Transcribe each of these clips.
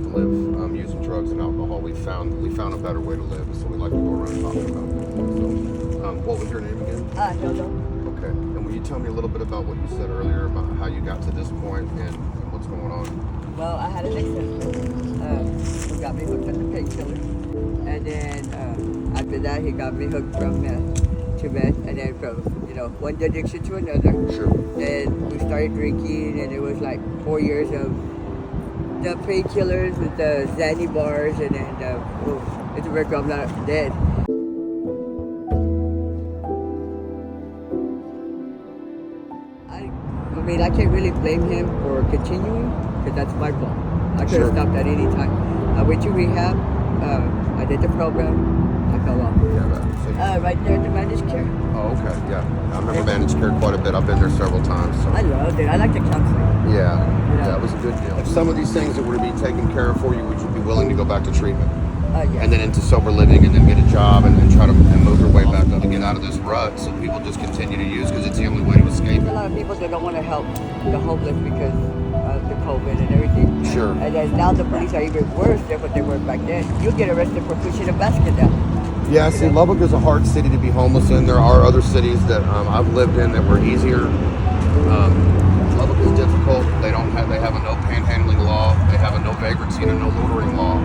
have to live using drugs and alcohol. We found a better way to live, so we like to go around talking about that. So, what was your name again? Hilda. Okay. And will you tell me a little bit about what you said earlier about how you got to this point and what's going on? Well, I had an ex-husband who got me hooked on the painkillers, and then after that, he got me hooked from meth to meth, and then from one addiction to another. Sure. Then we started drinking, and it was like 4 years of the painkillers with the Xanny bars, and then it's a record I'm not dead. I mean, I can't really blame him for continuing, because that's my fault. I could have stopped at any time. I went to rehab. I did the program. I fell off. Yeah, right there at the managed care. Oh, okay. Yeah. I remember managed care quite a bit. I've been there several times. So. I loved it. I like the counseling. Yeah. Yeah, it was a good deal. If some of these things that were to be taken care of for you, would you be willing to go back to treatment? Yeah. And then into sober living, and then get a job, and then try to move your way back up and get out of this rut, so people just continue to use because it's the only way to escape There's it. a lot of people that don't want to help the homeless because of the COVID and everything. Sure. And then now the police are even worse than what they were back then. You get arrested for pushing a basket down. Yeah, see, Lubbock is a hard city to be homeless in. There are other cities that I've lived in that were easier. Lubbock is difficult. They have a no panhandling law. They have a no vagrancy and a no loitering law.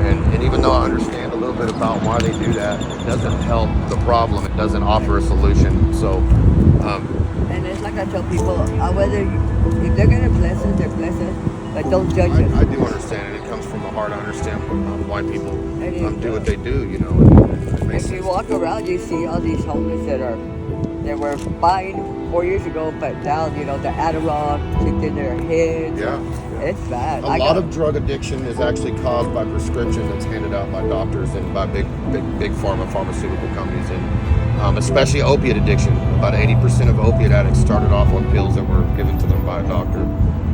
And even though I understand a little bit about why they do that, it doesn't help the problem. It doesn't offer a solution. So. And it's like I tell people, if they're gonna bless us, they're bless us, but don't judge us. I do understand it. It comes from the heart. I understand why people do what they do. If you walk around, you see all these homeless that were fine 4 years ago, but now the Adderall kicked in their heads. Yeah. It's bad. A lot of drug addiction is actually caused by prescription that's handed out by doctors and by big pharmaceutical companies, and especially opiate addiction. About 80% of opiate addicts started off on pills that were given to them by a doctor,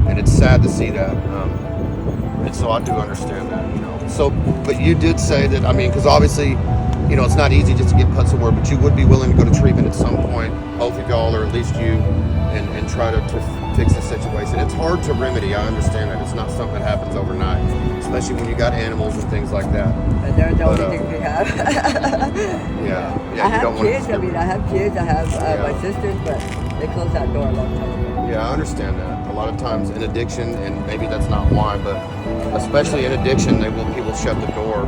and it's sad to see that. And so I do understand that. So, but you did say that. I mean, because obviously, it's not easy just to get put somewhere, but you would be willing to go to treatment at some point, both of y'all, or at least you, and try to fix the situation. It's hard to remedy. I understand that. It's not something that happens overnight, especially when you got animals and things like that. And they're the only thing we have. Yeah. I have kids. I have kids. I have my sisters, but they closed that door a long time ago. Yeah, I understand that. A lot of times in addiction, and maybe that's not why, but especially in addiction, people shut the door.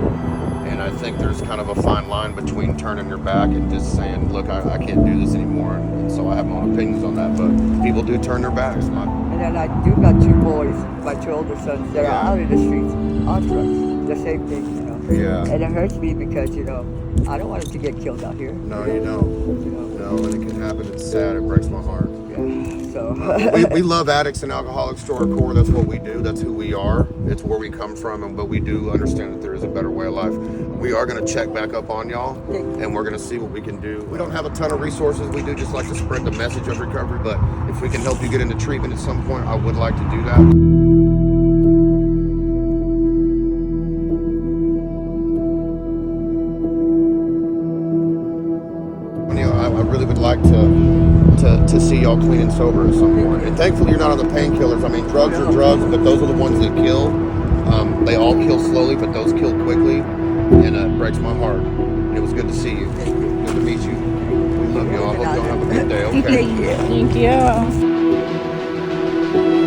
And I think there's kind of a fine line between turning your back and just saying, look, I can't do this anymore. And so I have my own opinions on that, but people do turn their backs. And then I do got two boys, my two older sons, that are out in the streets on drugs. The same thing, Yeah. And it hurts me because, I don't want them to get killed out here. No, you don't. No, and it can happen. It's sad. It breaks my heart. Yeah, so. we love addicts and alcoholics to our core. That's what we do. That's who we are. It's where we come from. But we do understand that there is a better way of life. We are going to check back up on y'all, and we're going to see what we can do. We don't have a ton of resources. We do just like to spread the message of recovery. But if we can help you get into treatment at some point, I would like to do that. I really would like to see y'all clean and sober at some point. And thankfully you're not on the painkillers. I mean, drugs are drugs, but those are the ones that kill. They all kill slowly, but those kill quickly. And it breaks my heart. And it was good to see you. Good to meet you. We love y'all. I hope y'all have a good day. Okay. Thank you.